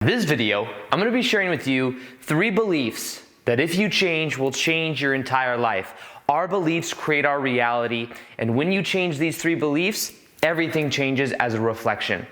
This video, I'm going to be sharing with you 3 beliefs that if you change will change your entire life. Our beliefs create our reality, and when you change these 3 beliefs, everything changes as a reflection.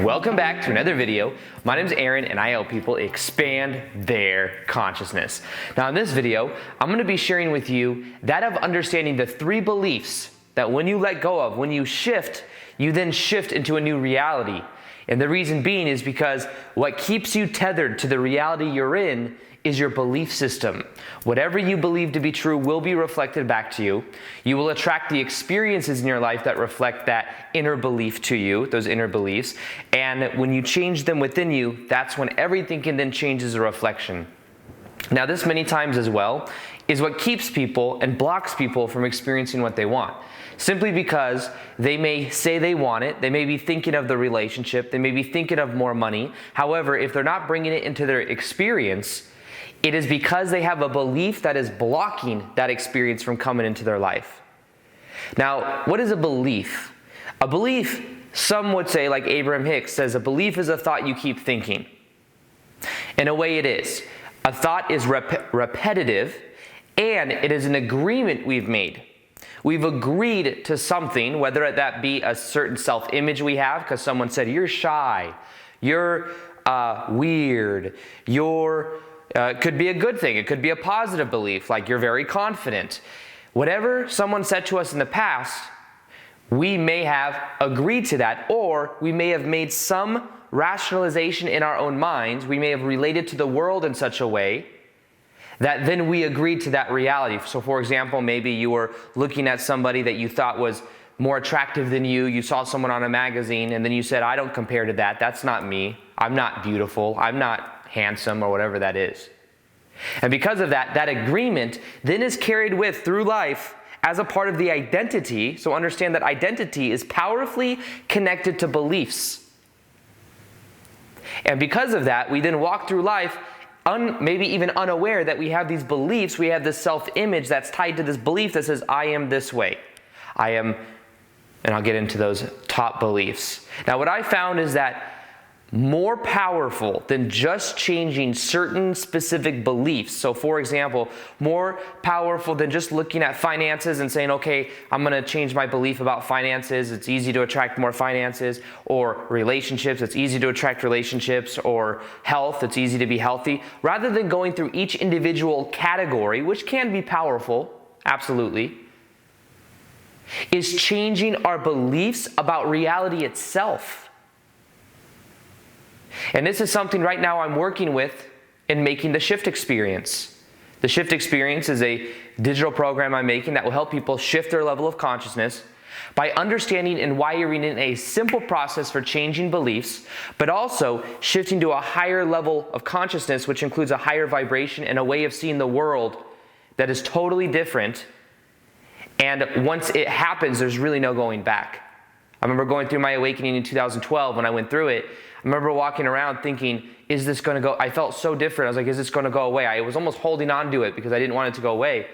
Welcome back to another video. My name is Aaron and I help people expand their consciousness. Now in this video, I'm going to be sharing with you that of understanding the 3 beliefs that when you let go of, when you shift, you then shift into a new reality. And the reason being is because what keeps you tethered to the reality you're in is your belief system. Whatever you believe to be true will be reflected back to you. You will attract the experiences in your life that reflect that inner belief to you, those inner beliefs. And when you change them within you, that's when everything can then change as a reflection. Now this many times as well is what keeps people and blocks people from experiencing what they want. Simply because they may say they want it, they may be thinking of the relationship, they may be thinking of more money. However, if they're not bringing it into their experience, it is because they have a belief that is blocking that experience from coming into their life. Now, what is a belief? A belief, some would say, like Abraham Hicks says, a belief is a thought you keep thinking. In a way it is. A thought is repetitive, and it is an agreement we've made. We've agreed to something, whether that be a certain self-image we have, because someone said, you're shy, you're weird, it could be a good thing, it could be a positive belief, like you're very confident. Whatever someone said to us in the past, we may have agreed to that, or we may have made some rationalization in our own minds. We may have related to the world in such a way that then we agreed to that reality. So for example, maybe you were looking at somebody that you thought was more attractive than you. You saw someone on a magazine and then you said, I don't compare to that. That's not me. I'm not beautiful. I'm not handsome, or whatever that is. And because of that, that agreement then is carried with through life as a part of the identity. So understand that identity is powerfully connected to beliefs. And because of that, we then walk through life maybe even unaware that we have these beliefs. We have this self-image that's tied to this belief that says, I am this way. I am, and I'll get into those top beliefs. Now what I found is that more powerful than just changing certain specific beliefs. So for example, more powerful than just looking at finances and saying, okay, I'm going to change my belief about finances. It's easy to attract more finances. Or relationships, it's easy to attract relationships. Or health, it's easy to be healthy. Rather than going through each individual category, which can be powerful, absolutely, is changing our beliefs about reality itself. And this is something right now I'm working with in making the Shift Experience. The Shift Experience is a digital program I'm making that will help people shift their level of consciousness by understanding and wiring in a simple process for changing beliefs, but also shifting to a higher level of consciousness, which includes a higher vibration and a way of seeing the world that is totally different. And once it happens, there's really no going back. I remember going through my awakening in 2012 when I went through it. I remember walking around thinking, is this going to go? I felt so different. I was like, is this going to go away? I was almost holding on to it because I didn't want it to go away.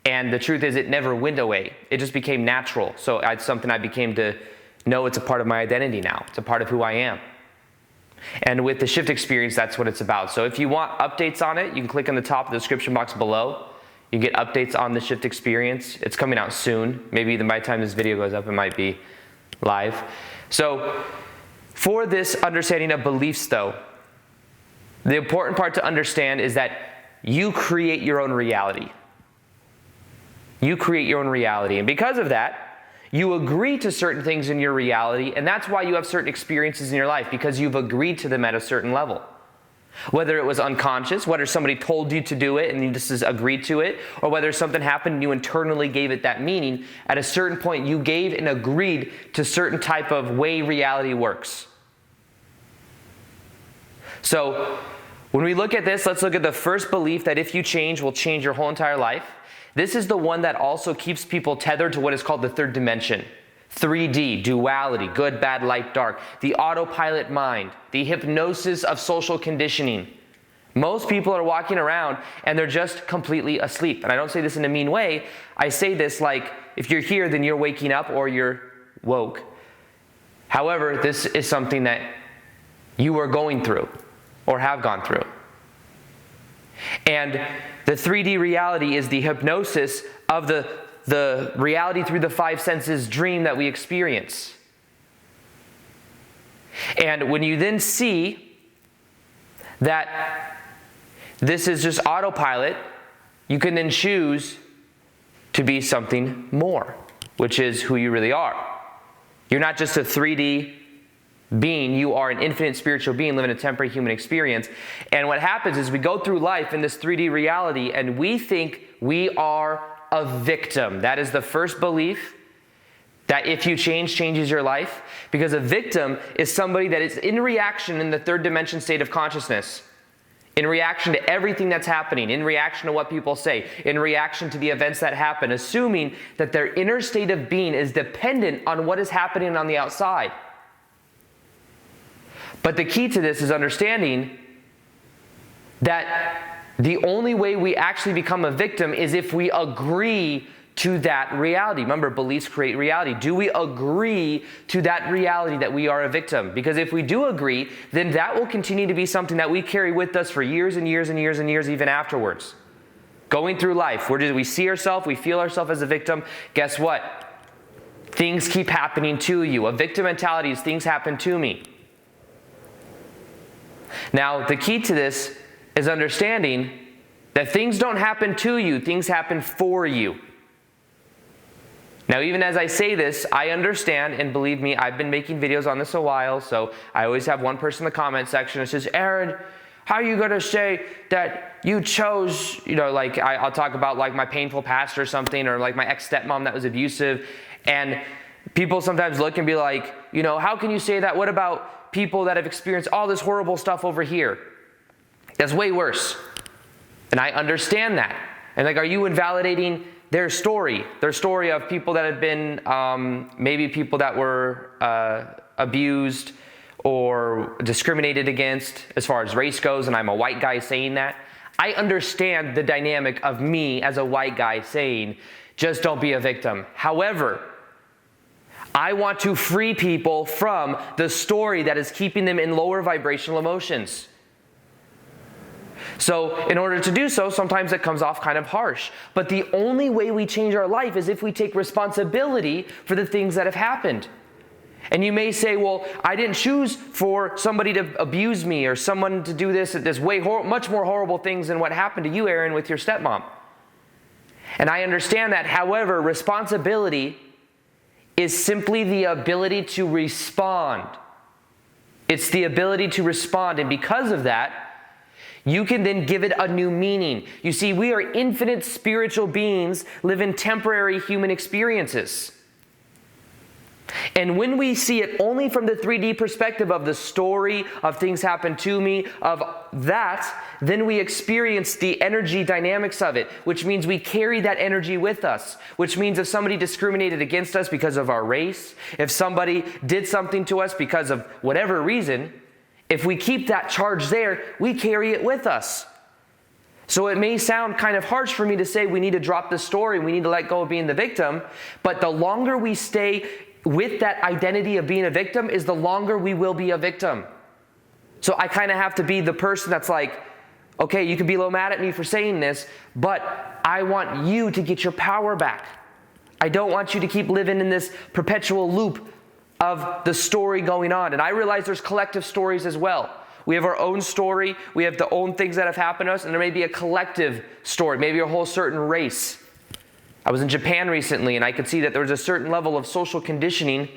And the truth is it never went away. It just became natural. So it's something I became to know it's a part of my identity now. It's a part of who I am. And with the Shift Experience, that's what it's about. So if you want updates on it, you can click on the top of the description box below. You can get updates on the Shift Experience. It's coming out soon. Maybe even by the time this video goes up, it might be live. So for this understanding of beliefs though, the important part to understand is that you create your own reality. You create your own reality. And because of that, you agree to certain things in your reality, and that's why you have certain experiences in your life, because you've agreed to them at a certain level. Whether it was unconscious, whether somebody told you to do it and you just agreed to it, or whether something happened and you internally gave it that meaning, at a certain point you gave and agreed to certain type of way reality works. So when we look at this, let's look at the first belief that if you change will change your whole entire life. This is the one that also keeps people tethered to what is called the third dimension. 3D, duality, good, bad, light, dark, the autopilot mind, the hypnosis of social conditioning. Most people are walking around and they're just completely asleep. And I don't say this in a mean way. I say this like, if you're here, then you're waking up or you're woke. However, this is something that you are going through or have gone through. And the 3D reality is the hypnosis of the reality through the five senses dream that we experience. And when you then see that this is just autopilot, you can then choose to be something more, which is who you really are. You're not just a 3D being, you are an infinite spiritual being living a temporary human experience. And what happens is we go through life in this 3D reality and we think we are a victim. That is the first belief, that if you change, changes your life. Because a victim is somebody that is in reaction in the third dimension state of consciousness, in reaction to everything that's happening, in reaction to what people say, in reaction to the events that happen, assuming that their inner state of being is dependent on what is happening on the outside. But the key to this is understanding that the only way we actually become a victim is if we agree to that reality. Remember, beliefs create reality. Do we agree to that reality that we are a victim? Because if we do agree, then that will continue to be something that we carry with us for years and years and years and years, even afterwards. Going through life, where we see ourselves, we feel ourselves as a victim. Guess what? Things keep happening to you. A victim mentality is things happen to me. Now, the key to this is understanding that things don't happen to you, things happen for you. Now, even as I say this, I understand, and believe me, I've been making videos on this a while, so I always have one person in the comment section that says, Aaron, how are you going to say that you chose, like I'll talk about like my painful past or something, or like my ex-stepmom that was abusive, and people sometimes look and be like, how can you say that? What about people that have experienced all this horrible stuff over here? That's way worse. And I understand that. And like, are you invalidating their story of people that have been, maybe people that were abused or discriminated against as far as race goes, and I'm a white guy saying that? I understand the dynamic of me as a white guy saying, just don't be a victim. However, I want to free people from the story that is keeping them in lower vibrational emotions. So in order to do so, sometimes it comes off kind of harsh. But the only way we change our life is if we take responsibility for the things that have happened. And you may say, well, I didn't choose for somebody to abuse me or someone to do this much more horrible things than what happened to you, Aaron, with your stepmom. And I understand that. However, responsibility is simply the ability to respond. It's the ability to respond. And because of that, you can then give it a new meaning. You see, we are infinite spiritual beings living temporary human experiences. And when we see it only from the 3D perspective of the story of things happen to me, of that, then we experience the energy dynamics of it, which means we carry that energy with us, which means if somebody discriminated against us because of our race, if somebody did something to us because of whatever reason, if we keep that charge there, we carry it with us. So it may sound kind of harsh for me to say we need to drop the story, we need to let go of being the victim, but the longer we stay with that identity of being a victim is the longer we will be a victim. So I kind of have to be the person that's like, okay, you can be a little mad at me for saying this, but I want you to get your power back. I don't want you to keep living in this perpetual loop of the story going on. And I realize there's collective stories as well. We have our own story, we have the own things that have happened to us, and there may be a collective story, maybe a whole certain race. I was in Japan recently, and I could see that there was a certain level of social conditioning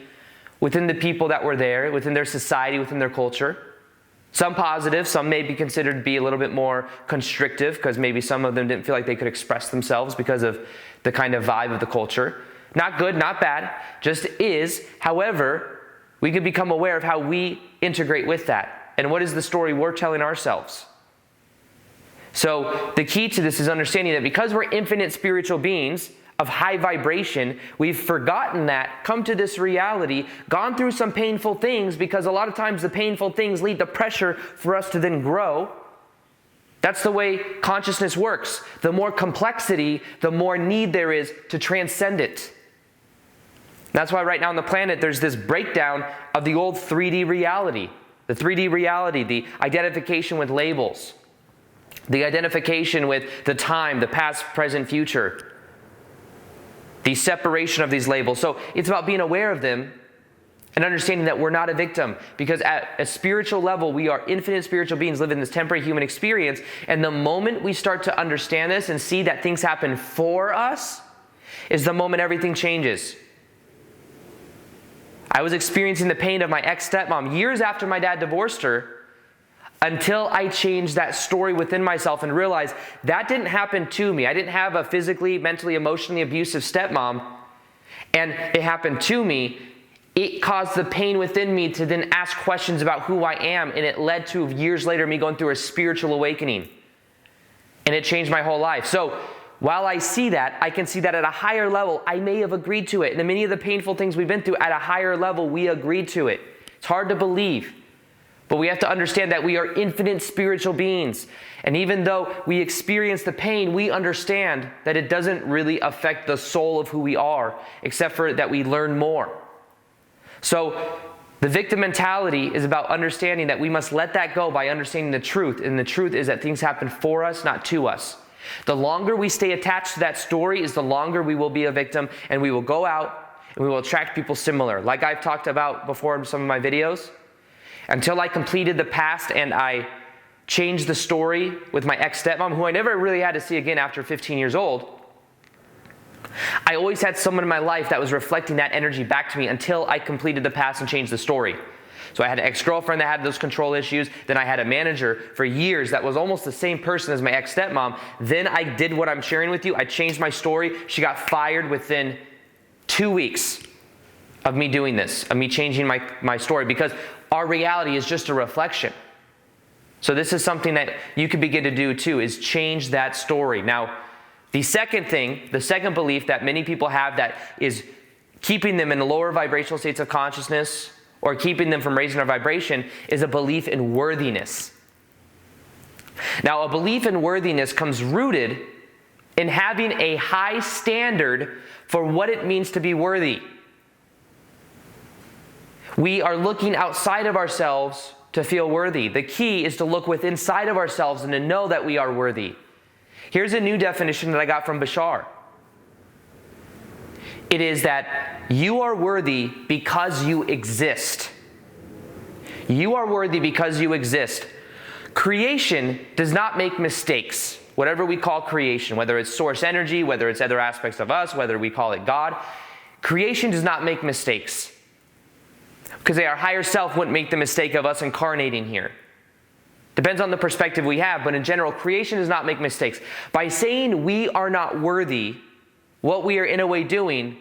within the people that were there, within their society, within their culture. Some positive, some may be considered to be a little bit more constrictive, because maybe some of them didn't feel like they could express themselves because of the kind of vibe of the culture. Not good, not bad, just is. However, we can become aware of how we integrate with that. And what is the story we're telling ourselves? So the key to this is understanding that because we're infinite spiritual beings of high vibration, we've forgotten that, come to this reality, gone through some painful things, because a lot of times the painful things lead to pressure for us to then grow. That's the way consciousness works. The more complexity, the more need there is to transcend it. That's why right now on the planet there's this breakdown of the old 3D reality. The 3D reality, the identification with labels, the identification with the time, the past, present, future, the separation of these labels. So it's about being aware of them and understanding that we're not a victim, because at a spiritual level, we are infinite spiritual beings living this temporary human experience. And the moment we start to understand this and see that things happen for us is the moment everything changes. I was experiencing the pain of my ex-stepmom years after my dad divorced her, until I changed that story within myself and realized that didn't happen to me. I didn't have a physically, mentally, emotionally abusive stepmom, and it happened to me. It caused the pain within me to then ask questions about who I am, and it led to years later me going through a spiritual awakening. And it changed my whole life. So while I see that, I can see that at a higher level, I may have agreed to it. And many of the painful things we've been through, at a higher level, we agreed to it. It's hard to believe. But we have to understand that we are infinite spiritual beings. And even though we experience the pain, we understand that it doesn't really affect the soul of who we are, except for that we learn more. So the victim mentality is about understanding that we must let that go by understanding the truth. And the truth is that things happen for us, not to us. The longer we stay attached to that story is the longer we will be a victim, and we will go out and we will attract people similar. Like I've talked about before in some of my videos, until I completed the past and I changed the story with my ex-stepmom, who I never really had to see again after 15 years old, I always had someone in my life that was reflecting that energy back to me until I completed the past and changed the story. So I had an ex-girlfriend that had those control issues. Then I had a manager for years that was almost the same person as my ex-stepmom. Then I did what I'm sharing with you. I changed my story. She got fired within 2 weeks of me doing this, of me changing my story, because our reality is just a reflection. So this is something that you can begin to do too, is change that story. Now, the second thing, the second belief that many people have that is keeping them in lower vibrational states of consciousness or keeping them from raising their vibration is a belief in worthiness. Now, a belief in worthiness comes rooted in having a high standard for what it means to be worthy. We are looking outside of ourselves to feel worthy. The key is to look within inside of ourselves and to know that we are worthy. Here's a new definition that I got from Bashar. It is that you are worthy because you exist. You are worthy because you exist. Creation does not make mistakes. Whatever we call creation, whether it's source energy, whether it's other aspects of us, whether we call it God, creation does not make mistakes. Because our higher self wouldn't make the mistake of us incarnating here. Depends on the perspective we have, but in general, creation does not make mistakes. By saying we are not worthy, what we are in a way doing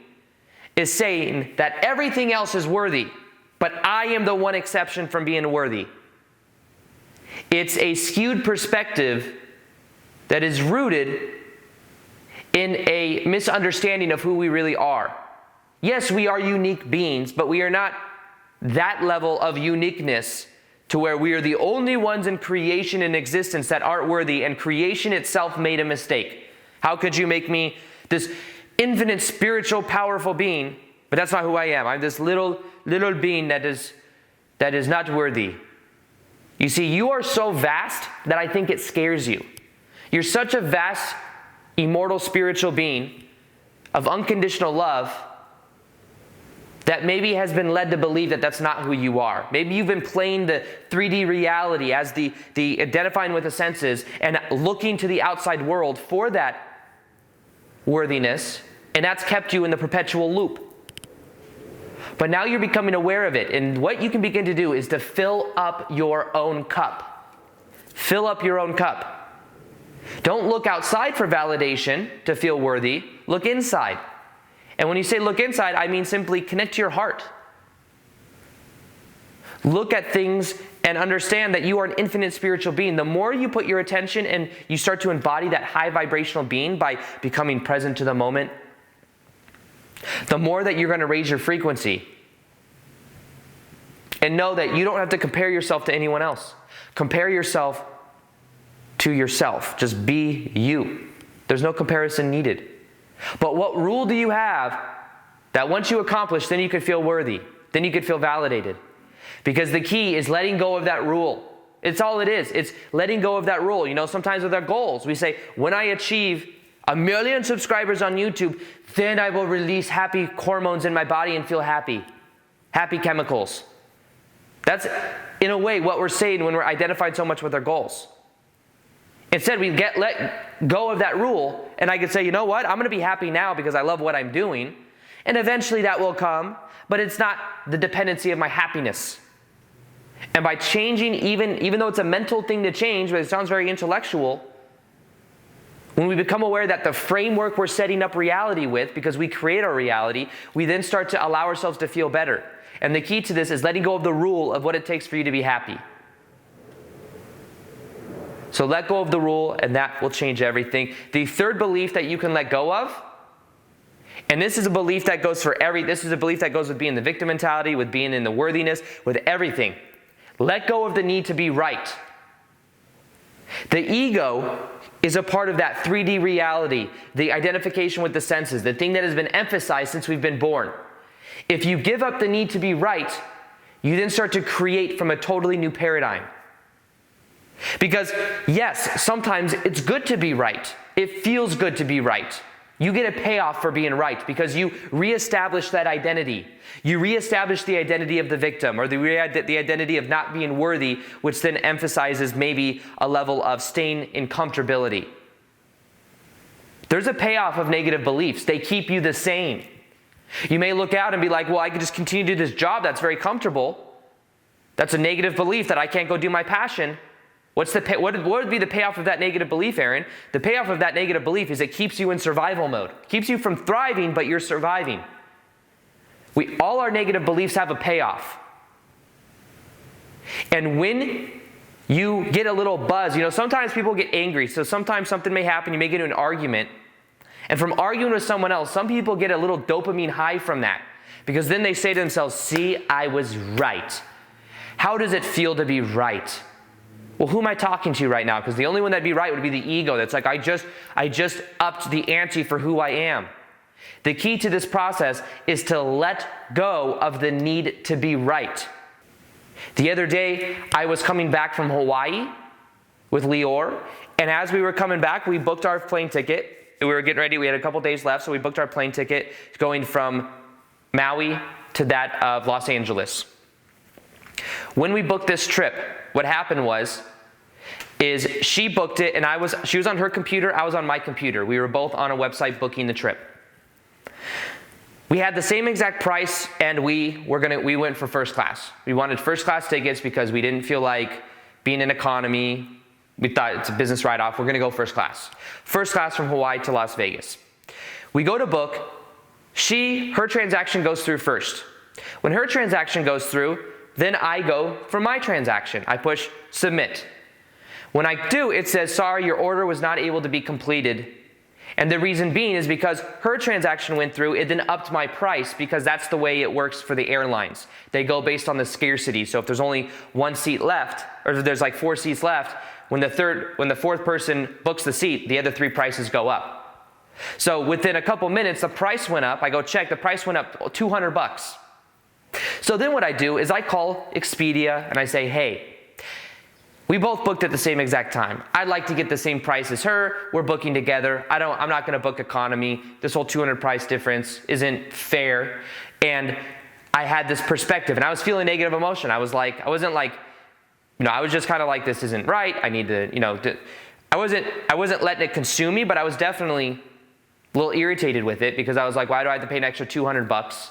is saying that everything else is worthy, but I am the one exception from being worthy. It's a skewed perspective that is rooted in a misunderstanding of who we really are. Yes, we are unique beings, but we are not that level of uniqueness to where we are the only ones in creation and existence that aren't worthy, and creation itself made a mistake. How could you make me this infinite, spiritual, powerful being, but that's not who I am. I'm this little being that is not worthy. You see, you are so vast that I think it scares you. You're such a vast, immortal, spiritual being of unconditional love that maybe has been led to believe that that's not who you are. Maybe you've been playing the 3D reality as the identifying with the senses and looking to the outside world for that worthiness, and that's kept you in the perpetual loop. But now you're becoming aware of it, and what you can begin to do is to fill up your own cup. Fill up your own cup. Don't look outside for validation to feel worthy. Look inside. And when you say look inside, I mean simply connect to your heart. Look at things and understand that you are an infinite spiritual being. The more you put your attention and you start to embody that high vibrational being by becoming present to the moment, the more that you're going to raise your frequency. And know that you don't have to compare yourself to anyone else. Compare yourself to yourself. Just be you. There's no comparison needed. But what rule do you have that once you accomplish, then you could feel worthy, then you could feel validated? Because the key is letting go of that rule. It's all it is. It's letting go of that rule. You know, sometimes with our goals, we say, when I achieve 1 million subscribers on YouTube, then I will release happy hormones in my body and feel happy. Happy chemicals. That's, in a way, what we're saying when we're identified so much with our goals. Instead, we let go of that rule, and I could say, you know what? I'm going to be happy now because I love what I'm doing, and eventually that will come, but it's not the dependency of my happiness. And by changing, even though it's a mental thing to change, but it sounds very intellectual, when we become aware that the framework we're setting up reality with, because we create our reality, we then start to allow ourselves to feel better. And the key to this is letting go of the rule of what it takes for you to be happy. So let go of the rule, and that will change everything. The third belief that you can let go of, and this is a belief that goes this is a belief that goes with being the victim mentality, with being in the worthiness, with everything. Let go of the need to be right. The ego is a part of that 3D reality, the identification with the senses, the thing that has been emphasized since we've been born. If you give up the need to be right, you then start to create from a totally new paradigm. Because yes, sometimes it's good to be right. It feels good to be right. You get a payoff for being right because you reestablish that identity. You reestablish the identity of the victim, or the identity of not being worthy, which then emphasizes maybe a level of staying in comfortability. There's a payoff of negative beliefs. They keep you the same. You may look out and be like, well, I could just continue to do this job that's very comfortable. That's a negative belief that I can't go do my passion. What would be the payoff of that negative belief, Aaron? The payoff of that negative belief is it keeps you in survival mode. It keeps you from thriving, but you're surviving. All our negative beliefs have a payoff. And when you get a little buzz, you know, sometimes people get angry. So sometimes something may happen, you may get into an argument. And from arguing with someone else, some people get a little dopamine high from that. Because then they say to themselves, see, I was right. How does it feel to be right? Well, who am I talking to right now? Because the only one that'd be right would be the ego. That's like, I just upped the ante for who I am. The key to this process is to let go of the need to be right. The other day, I was coming back from Hawaii with Lior, and as we were coming back, we booked our plane ticket. We were getting ready. We had a couple days left, so we booked our plane ticket going from Maui to that of Los Angeles. When we booked this trip, what happened is she booked it, and she was on her computer, I was on my computer. We were both on a website booking the trip. We had the same exact price, and we went for first class. We wanted first class tickets because we didn't feel like being in economy. We thought it's a business write-off. We're going to go first class. First class from Hawaii to Las Vegas. We go to book. Her transaction goes through first. When her transaction goes through, then I go for my transaction. I push submit. When I do, it says, sorry, your order was not able to be completed. And the reason being is because her transaction went through, it then upped my price because that's the way it works for the airlines. They go based on the scarcity. So if there's only one seat left, or if there's like 4 seats left, when the fourth person books the seat, the other 3 prices go up. So within a couple minutes, the price went up. I go check, the price went up $200. So then what I do is I call Expedia and I say, hey, we both booked at the same exact time. I'd like to get the same price as her. We're booking together. I'm not going to book economy. This whole $200 price difference isn't fair. And I had this perspective, and I was feeling negative emotion. I was just kind of like, this isn't right. I need to, I wasn't letting it consume me, but I was definitely a little irritated with it because I was like, why do I have to pay an extra $200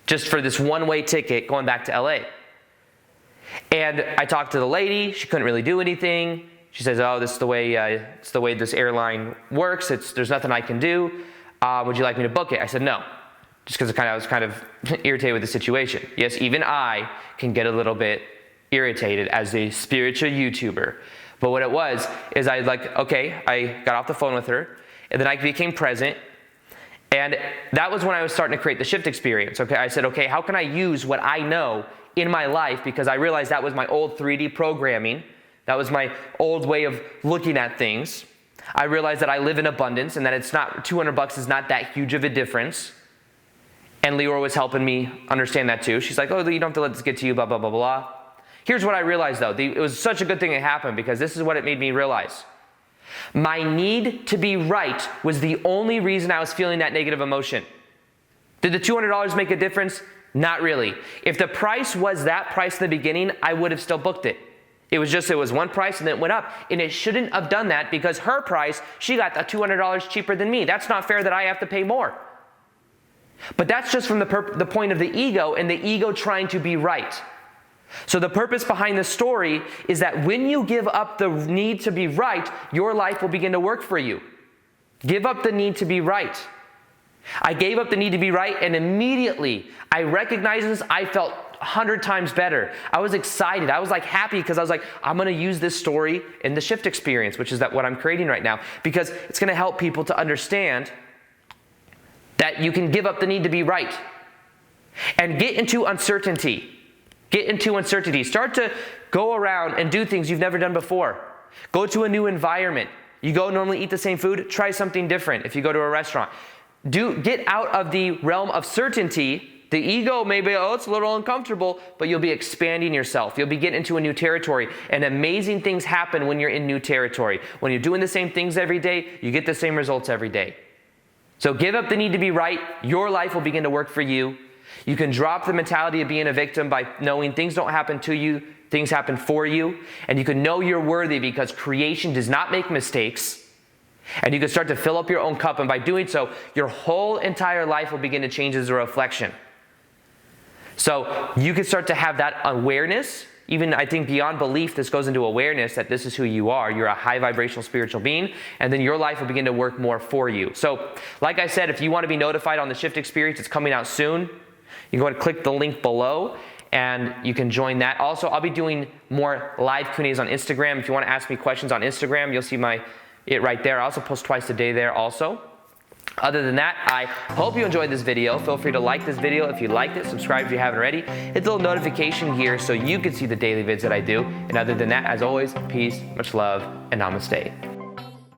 just for this one-way ticket going back to LA? And I talked to the lady. She couldn't really do anything. She says, oh, this is the way this airline works. There's nothing I can do. Would you like me to book it? I said, no, just because I was kind of irritated with the situation. Yes, even I can get a little bit irritated as a spiritual YouTuber. But what it was is I got off the phone with her, and then I became present. And that was when I was starting to create the shift experience. Okay, I said, okay, how can I use what I know in my life? Because I realized that was my old 3D programming. That was my old way of looking at things. I realized that I live in abundance and that it's not $200 is not that huge of a difference. And Leora was helping me understand that too. She's like, oh, you don't have to let this get to you, blah, blah, blah, blah. Here's what I realized though. It was such a good thing it happened because this is what it made me realize. My need to be right was the only reason I was feeling that negative emotion. Did the $200 make a difference? Not really. If the price was that price in the beginning, I would have still booked it. It was one price and then it went up. And it shouldn't have done that because her price, she got the $200 cheaper than me. That's not fair that I have to pay more. But that's just from the point of the ego and the ego trying to be right. So the purpose behind the story is that when you give up the need to be right, your life will begin to work for you. Give up the need to be right. I gave up the need to be right, and immediately I recognized this. I felt 100 times better. I was excited. I was like happy because I was like, I'm going to use this story in the shift experience, which is what I'm creating right now, because it's going to help people to understand that you can give up the need to be right and get into uncertainty. Get into uncertainty. Start to go around and do things you've never done before. Go to a new environment. You go normally eat the same food, try something different if you go to a restaurant. Get out of the realm of certainty. The ego may be, oh, it's a little uncomfortable, but you'll be expanding yourself. You'll be getting into a new territory, and amazing things happen when you're in new territory. When you're doing the same things every day, you get the same results every day. So give up the need to be right. Your life will begin to work for you. You can drop the mentality of being a victim by knowing things don't happen to you, things happen for you. And you can know you're worthy because creation does not make mistakes. And you can start to fill up your own cup, and by doing so, your whole entire life will begin to change as a reflection. So you can start to have that awareness, even I think beyond belief, this goes into awareness that this is who you are. You're a high vibrational spiritual being, and then your life will begin to work more for you. So like I said, if you want to be notified on the shift experience, it's coming out soon. You can go ahead and click the link below and you can join that. Also, I'll be doing more live Q&As on Instagram. If you want to ask me questions on Instagram, you'll see it right there. I also post twice a day there also. Other than that, I hope you enjoyed this video. Feel free to like this video if you liked it. Subscribe if you haven't already. Hit the little notification here so you can see the daily vids that I do. And other than that, as always, peace, much love, and namaste.